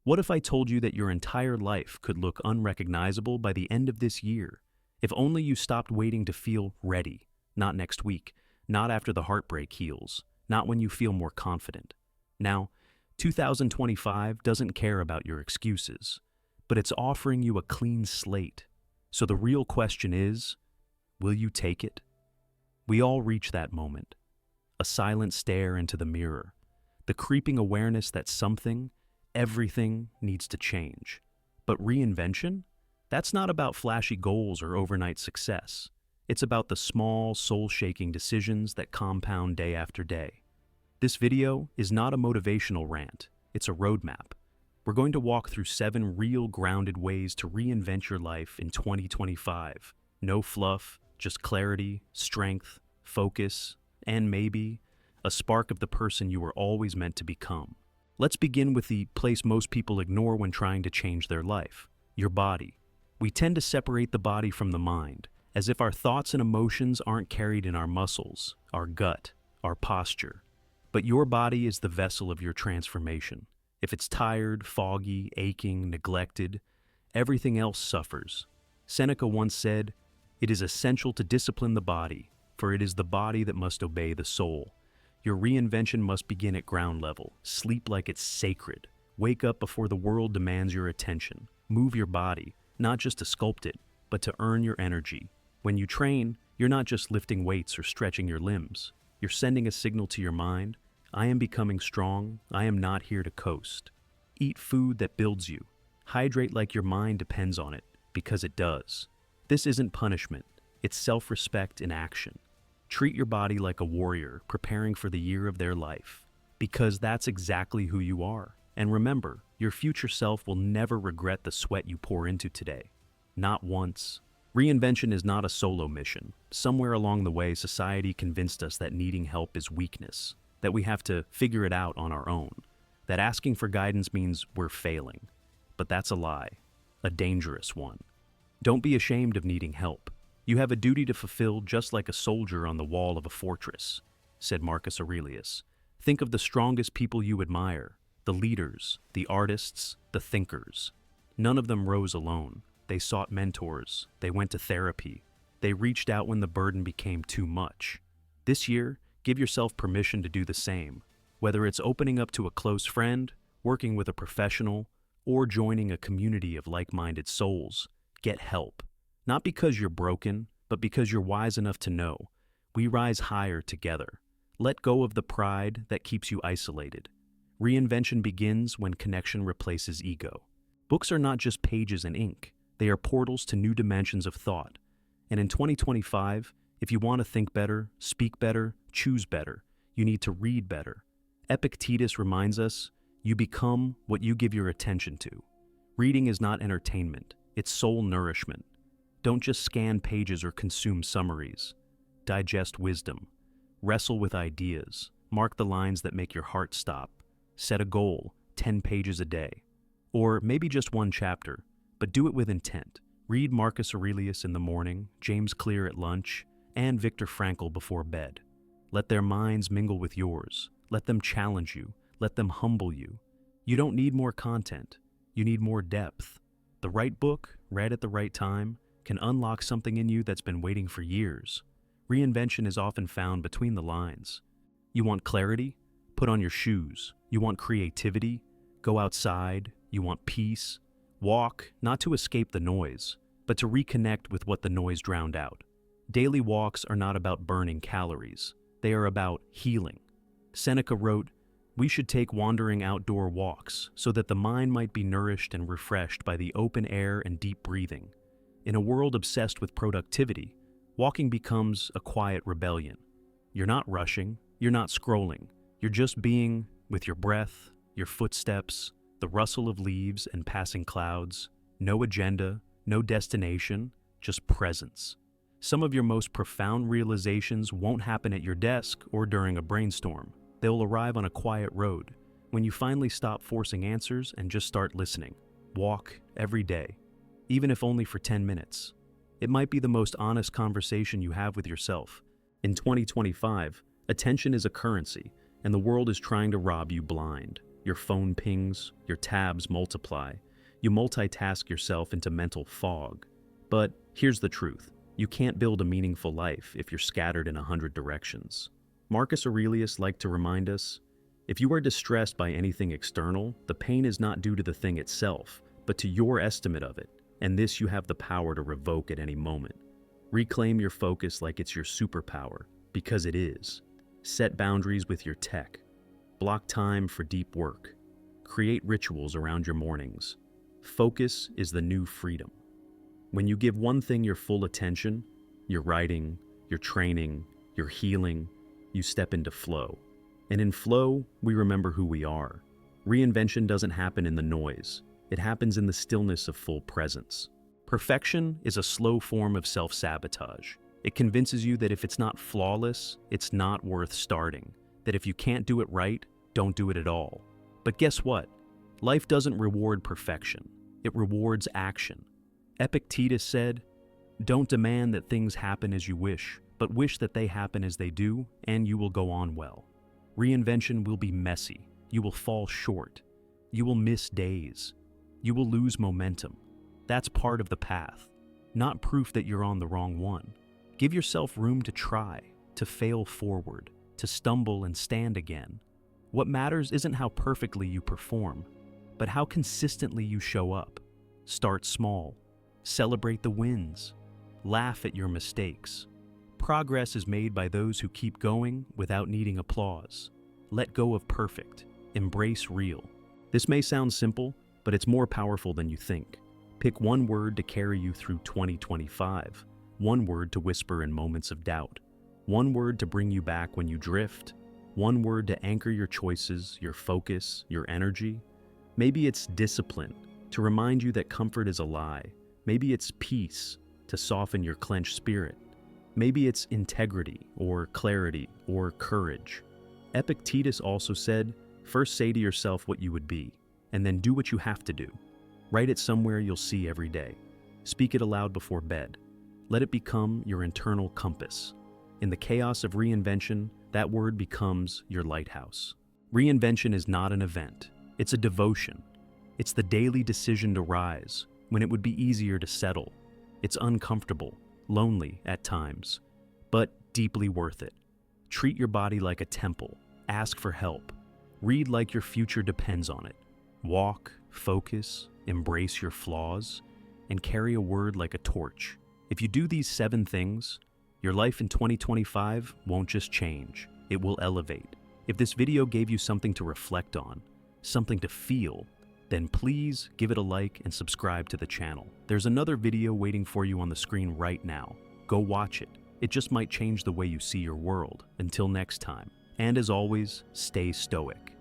What if I told you that your entire life could look unrecognizable by the end of this year? If only you stopped waiting to feel ready, not next week, not after the heartbreak heals, not when you feel more confident. Now, 2025 doesn't care about your excuses, but it's offering you a clean slate. So the real question is, will you take it? We all reach that moment. A silent stare into the mirror. The creeping awareness that everything needs to change. But reinvention? That's not about flashy goals or overnight success. It's about the small, soul-shaking decisions that compound day after day. This video is not a motivational rant, it's a roadmap. We're going to walk through 7 real grounded ways to reinvent your life in 2025. No fluff, just clarity, strength, focus, and maybe a spark of the person you were always meant to become. Let's begin with the place most people ignore when trying to change their life: your body. We tend to separate the body from the mind, as if our thoughts and emotions aren't carried in our muscles, our gut, our posture. But your body is the vessel of your transformation. If it's tired, foggy, aching, neglected, everything else suffers. Seneca once said, "It is essential to discipline the body, for it is the body that must obey the soul." Your reinvention must begin at ground level. Sleep like it's sacred. Wake up before the world demands your attention. Move your body, not just to sculpt it, but to earn your energy. When you train, you're not just lifting weights or stretching your limbs. You're sending a signal to your mind: I am becoming strong, I am not here to coast. Eat food that builds you. Hydrate like your mind depends on it, because it does. This isn't punishment, it's self-respect in action. Treat your body like a warrior preparing for the year of their life, because that's exactly who you are. And remember, your future self will never regret the sweat you pour into today. Not once. Reinvention is not a solo mission. Somewhere along the way, society convinced us that needing help is weakness, that we have to figure it out on our own, that asking for guidance means we're failing. But that's a lie, a dangerous one. Don't be ashamed of needing help. You have a duty to fulfill just like a soldier on the wall of a fortress, said Marcus Aurelius. Think of the strongest people you admire, the leaders, the artists, the thinkers. None of them rose alone. They sought mentors, they went to therapy, they reached out when the burden became too much. This year, give yourself permission to do the same. Whether it's opening up to a close friend, working with a professional, or joining a community of like-minded souls, get help. Not because you're broken, but because you're wise enough to know. We rise higher together. Let go of the pride that keeps you isolated. Reinvention begins when connection replaces ego. Books are not just pages and ink. They are portals to new dimensions of thought. And in 2025, if you want to think better, speak better, choose better, you need to read better. Epictetus reminds us, you become what you give your attention to. Reading is not entertainment, it's soul nourishment. Don't just scan pages or consume summaries. Digest wisdom. Wrestle with ideas. Mark the lines that make your heart stop. Set a goal, 10 pages a day. Or maybe just one chapter, but do it with intent. Read Marcus Aurelius in the morning, James Clear at lunch, and Viktor Frankl before bed. Let their minds mingle with yours. Let them challenge you. Let them humble you. You don't need more content. You need more depth. The right book, read at the right time, can unlock something in you that's been waiting for years. Reinvention is often found between the lines. You want clarity? Put on your shoes. You want creativity? Go outside. You want peace? Walk, not to escape the noise, but to reconnect with what the noise drowned out. Daily walks are not about burning calories. They are about healing. Seneca wrote, "We should take wandering outdoor walks so that the mind might be nourished and refreshed by the open air and deep breathing." In a world obsessed with productivity, walking becomes a quiet rebellion. You're not rushing, you're not scrolling, you're just being with your breath, your footsteps, the rustle of leaves and passing clouds. No agenda, no destination, just presence. Some of your most profound realizations won't happen at your desk or during a brainstorm. They'll arrive on a quiet road, when you finally stop forcing answers and just start listening. Walk every day, even if only for 10 minutes. It might be the most honest conversation you have with yourself. In 2025, attention is a currency, and the world is trying to rob you blind. your phone pings, your tabs multiply. You multitask yourself into mental fog. But here's the truth. You can't build a meaningful life if you're scattered in 100 directions. Marcus Aurelius liked to remind us, if you are distressed by anything external, the pain is not due to the thing itself, but to your estimate of it, and this you have the power to revoke at any moment. Reclaim your focus like it's your superpower, because it is. Set boundaries with your tech. Block time for deep work. Create rituals around your mornings. Focus is the new freedom. When you give one thing your full attention, your writing, your training, your healing, you step into flow. And in flow, we remember who we are. Reinvention doesn't happen in the noise. It happens in the stillness of full presence. Perfection is a slow form of self-sabotage. It convinces you that if it's not flawless, it's not worth starting. That if you can't do it right, don't do it at all. But guess what? Life doesn't reward perfection. It rewards action. Epictetus said, "Don't demand that things happen as you wish, but wish that they happen as they do, and you will go on well." Reinvention will be messy. You will fall short. You will miss days. You will lose momentum. That's part of the path, not proof that you're on the wrong one. Give yourself room to try, to fail forward, to stumble and stand again. What matters isn't how perfectly you perform, but how consistently you show up. Start small. Celebrate the wins. Laugh at your mistakes. Progress is made by those who keep going without needing applause. Let go of perfect. Embrace real. This may sound simple, but it's more powerful than you think. Pick one word to carry you through 2025. One word to whisper in moments of doubt. One word to bring you back when you drift. One word to anchor your choices, your focus, your energy. Maybe it's discipline, to remind you that comfort is a lie. Maybe it's peace, to soften your clenched spirit. Maybe it's integrity, or clarity, or courage. Epictetus also said, first say to yourself what you would be, and then do what you have to do. Write it somewhere you'll see every day. Speak it aloud before bed. Let it become your internal compass. In the chaos of reinvention, that word becomes your lighthouse. Reinvention is not an event. It's a devotion. It's the daily decision to rise when it would be easier to settle. It's uncomfortable, lonely at times, but deeply worth it. Treat your body like a temple. Ask for help. Read like your future depends on it. Walk, focus, embrace your flaws, and carry a word like a torch. If you do these 7 things, your life in 2025 won't just change, it will elevate. If this video gave you something to reflect on, something to feel, then please give it a like and subscribe to the channel. There's another video waiting for you on the screen right now. Go watch it. It just might change the way you see your world. Until next time. And as always, stay stoic.